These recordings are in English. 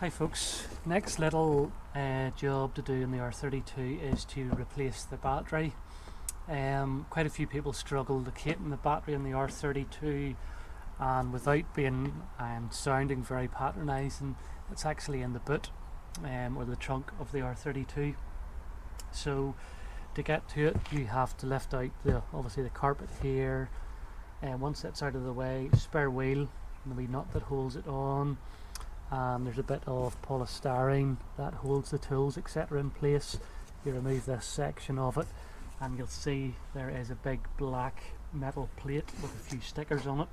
Hi folks, next little job to do in the R32 is to replace the battery. Quite a few people struggle locating the battery in the R32, and without being sounding very patronising, it's actually in the boot or the trunk of the R32. So to get to it you have to lift out obviously the carpet here, and once that's out of the way, spare wheel and the wee nut that holds it on. There's a bit of polystyrene that holds the tools etc. in place. You remove this section of it and you'll see there is a big black metal plate with a few stickers on it.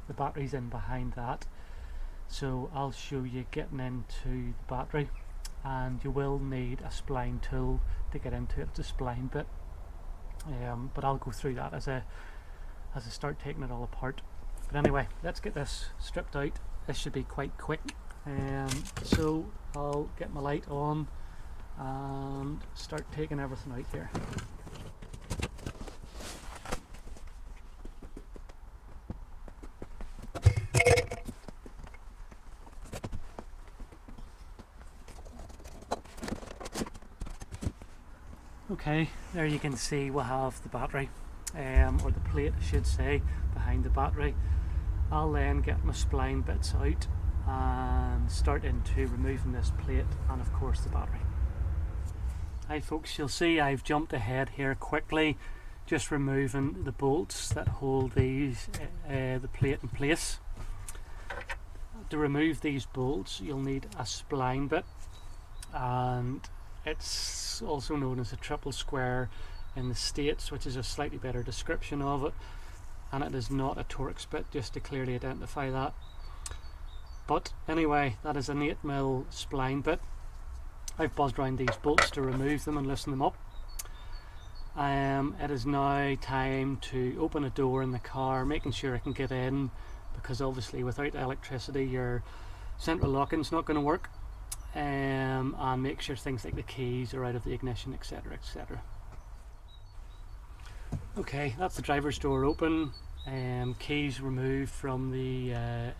The battery's in behind that, so I'll show you getting into the battery, and you will need a spline tool to get into it. It's a spline bit, but I'll go through that as I start taking it all apart. But anyway, let's get this stripped out. This should be quite quick. So I'll get my light on and start taking everything out here. Okay, there you can see we have the battery, or the plate I should say, behind the battery. I'll then get my spline bits out and start into removing this plate and of course the battery. Hi folks, you'll see I've jumped ahead here quickly, just removing the bolts that hold these the plate in place. To remove these bolts you'll need a spline bit, and it's also known as a triple square in the States, which is a slightly better description of it, and it is not a Torx bit, just to clearly identify that. But anyway, that is an 8mm spline bit. I've buzzed around these bolts to remove them and loosen them up. It is now time to open a door in the car, making sure I can get in, because obviously without electricity your central locking's not going to work, and make sure things like the keys are out of the ignition etc. etc. Okay, that's the driver's door open. Keys removed from the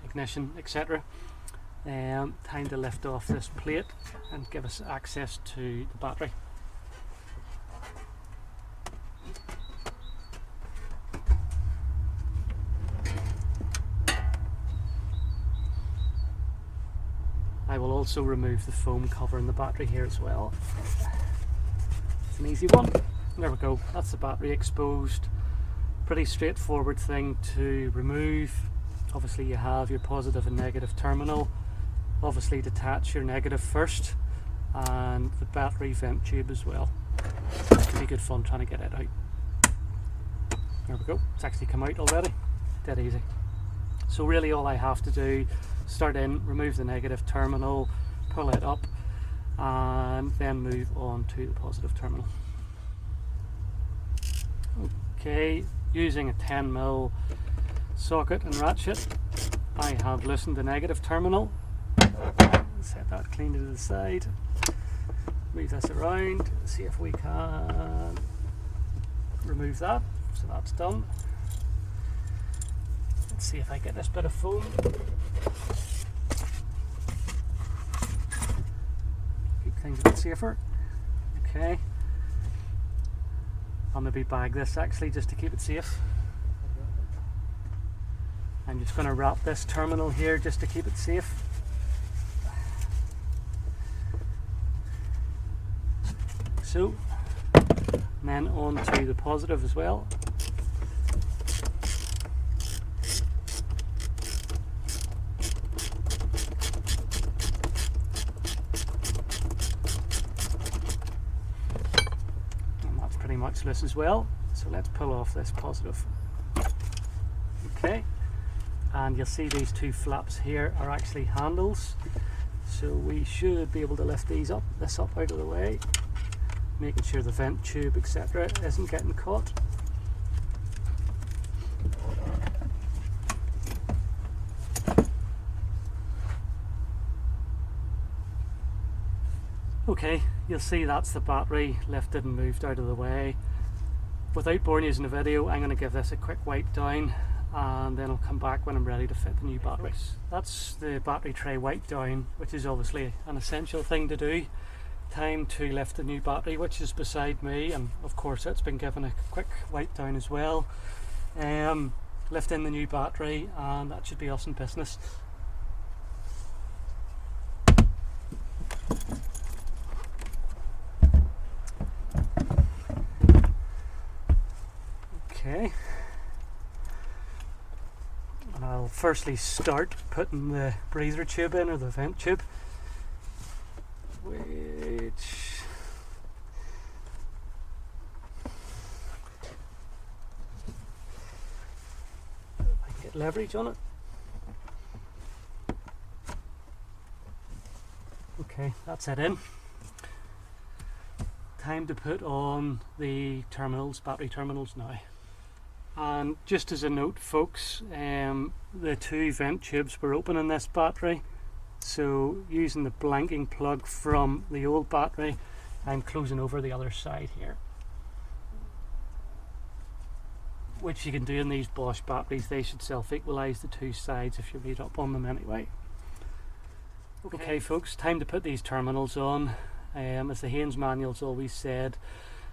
ignition etc. Time to lift off this plate and give us access to the battery. I will also remove the foam cover in the battery here as well. It's an easy one. There we go, that's the battery exposed. Pretty straightforward thing to remove. Obviously you have your positive and negative terminal. Obviously detach your negative first, and the battery vent tube as well. It's going to be good fun trying to get it out. There we go, it's actually come out already. Dead easy. So really all I have to do, start in, remove the negative terminal, pull it up, and then move on to the positive terminal. Okay, using a 10mm socket and ratchet, I have loosened the negative terminal. Set that clean to the side. Move this around, see if we can remove that. So that's done. Let's see if I get this bit of foam. Keep things a bit safer. Okay. I'll maybe bag this actually just to keep it safe. I'm just going to wrap this terminal here just to keep it safe. So, and then on to the positive as well. Pretty much loose as well, so let's pull off this positive. Okay, and you'll see these two flaps here are actually handles, so we should be able to lift this up out of the way, making sure the vent tube etc. isn't getting caught. Okay, you'll see that's the battery lifted and moved out of the way. Without boring you in the video, I'm going to give this a quick wipe down and then I'll come back when I'm ready to fit the new batteries. That's the battery tray wiped down, which is obviously an essential thing to do. Time to lift the new battery, which is beside me, and of course it's been given a quick wipe down as well. Lift in the new battery, and that should be us in business. Okay, and I'll firstly start putting the breather tube in, or the vent tube, which I can get leverage on it. Okay, that's it in. Time to put on the terminals, battery terminals now. And just as a note, folks, the two vent tubes were open in this battery, so using the blanking plug from the old battery, I'm closing over the other side here, which you can do in these Bosch batteries. They should self-equalize the two sides if you read up on them anyway. Okay folks, time to put these terminals on. As the Haynes manual's always said,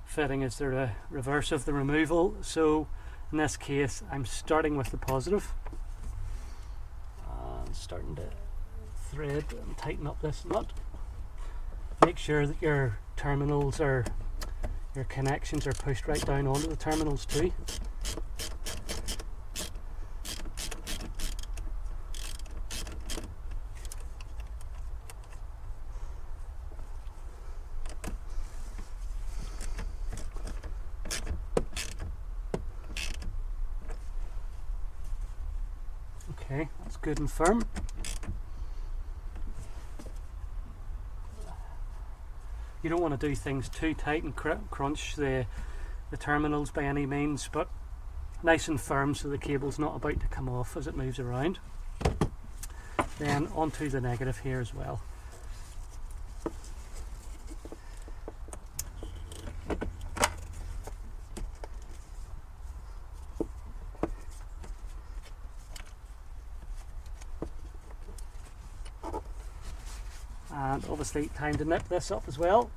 fitting is the reverse of the removal, so in this case I'm starting with the positive and starting to thread and tighten up this nut. Make sure that your terminals or your connections are pushed right down onto the terminals too. Okay, that's good and firm. You don't want to do things too tight and crunch the terminals by any means, but nice and firm so the cable's not about to come off as it moves around. Then onto the negative here as well. And obviously time to nip this up as well.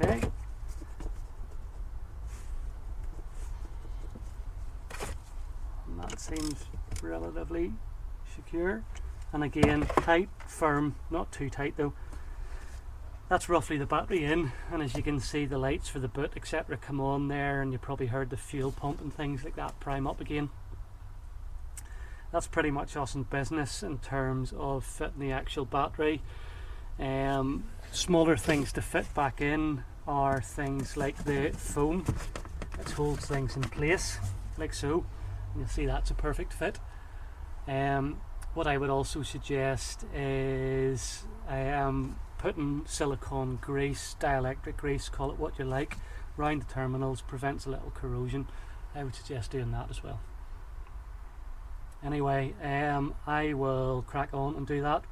Okay. That seems relatively secure, and again tight, firm, not too tight though. That's roughly the battery in, and as you can see the lights for the boot etc come on there, and you probably heard the fuel pump and things like that prime up again. That's pretty much us in business in terms of fitting the actual battery. Smaller things to fit back in are things like the foam that holds things in place like so. You'll see that's a perfect fit. What I would also suggest is putting silicone grease, dielectric grease, call it what you like, round the terminals, prevents a little corrosion. I would suggest doing that as well. Anyway, I will crack on and do that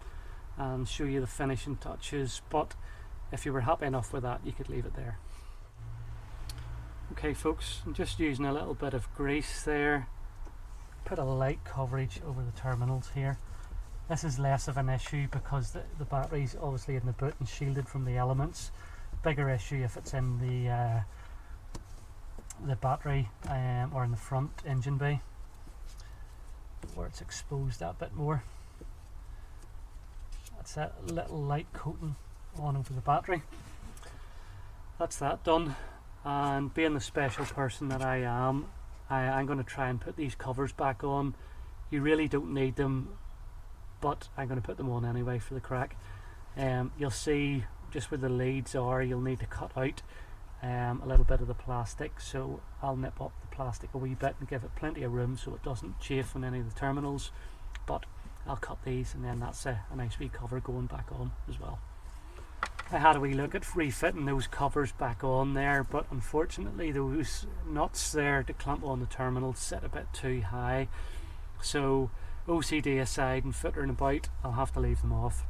and show you the finishing touches, but if you were happy enough with that, you could leave it there. Okay folks, I'm just using a little bit of grease there. Put a light coverage over the terminals here. This is less of an issue because the battery's obviously in the boot and shielded from the elements. Bigger issue if it's in the battery or in the front engine bay, where it's exposed that bit more. That's a little light coating on over the battery. That's that done, and being the special person that I am, I'm going to try and put these covers back on. You really don't need them, but I'm going to put them on anyway for the crack. You'll see just where the leads are, you'll need to cut out a little bit of the plastic, so I'll nip up the plastic a wee bit and give it plenty of room so it doesn't chafe on any of the terminals, but I'll cut these and then that's a nice wee cover going back on as well. I had a wee look at refitting those covers back on there, but unfortunately those nuts there to clamp on the terminal sit a bit too high, so OCD aside and fittering about, I'll have to leave them off.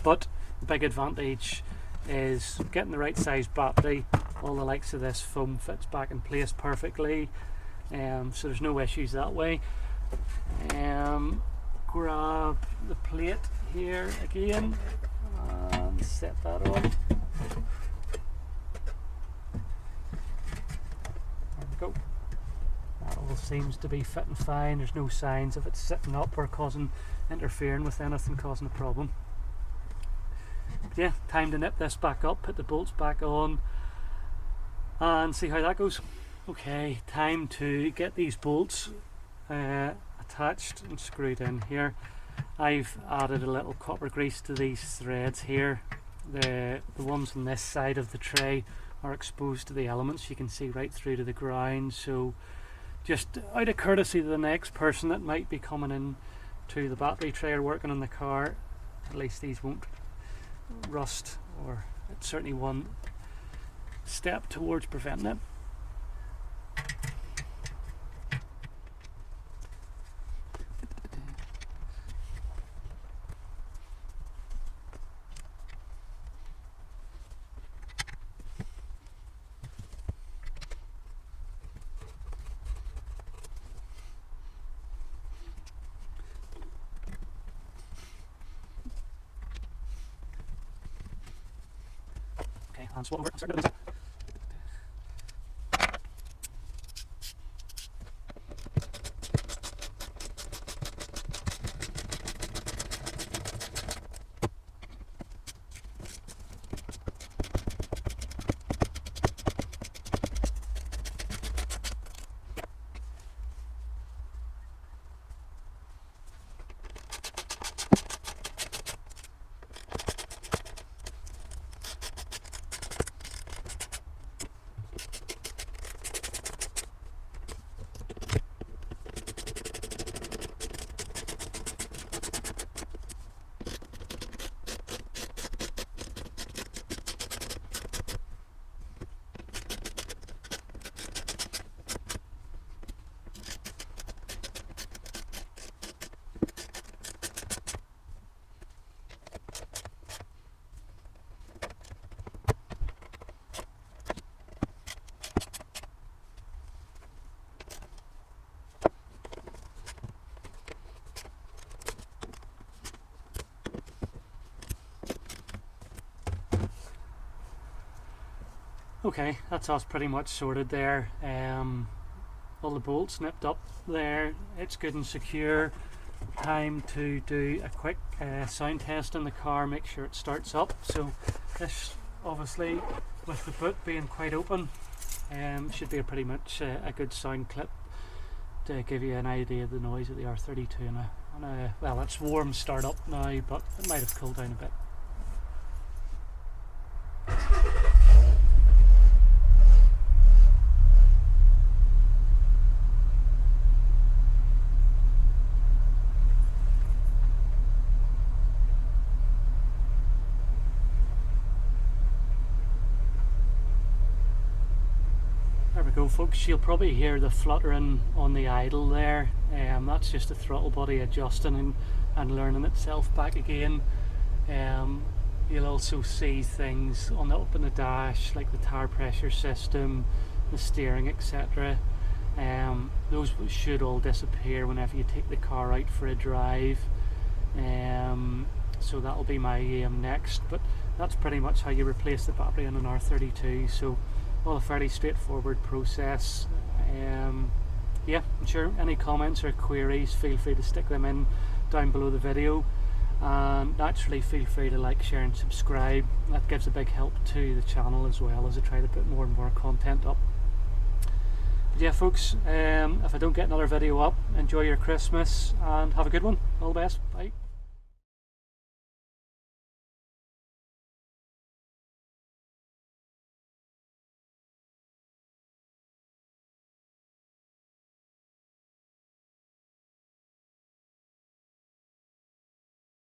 But the big advantage is getting the right size battery. All the likes of this foam fits back in place perfectly, so there's no issues that way. Grab the plate here again and set that on. There we go. That all seems to be fitting fine. There's no signs of it sitting up or interfering with anything, causing a problem. But yeah, time to nip this back up, put the bolts back on and see how that goes. Okay, time to get these bolts attached and screwed in here. I've added a little copper grease to these threads here. The ones on this side of the tray are exposed to the elements. You can see right through to the ground, so just out of courtesy to the next person that might be coming in to the battery tray or working on the car, at least these won't rust, or it's certainly one step towards preventing it. Okay, and swap over. Start doing this. Okay, that's us pretty much sorted there. All the bolts nipped up there, it's good and secure. Time to do a quick sound test in the car, make sure it starts up. So this, obviously with the boot being quite open, should be pretty much a good sound clip to give you an idea of the noise of the R32 on a well, it's warm start up now, but it might have cooled down a bit. There we go, folks. You'll probably hear the fluttering on the idle there. That's just the throttle body adjusting and learning itself back again. You'll also see things up in the dash, like the tire pressure system, the steering, etc. Those should all disappear whenever you take the car out for a drive. So that'll be my aim next. But that's pretty much how you replace the battery in an R32. So well, a fairly straightforward process. Yeah, I'm sure any comments or queries, feel free to stick them in down below the video, and naturally feel free to like, share and subscribe. That gives a big help to the channel, as well as I try to put more and more content up. But yeah, folks, if I don't get another video up, enjoy your Christmas and have a good one. All the best. Bye.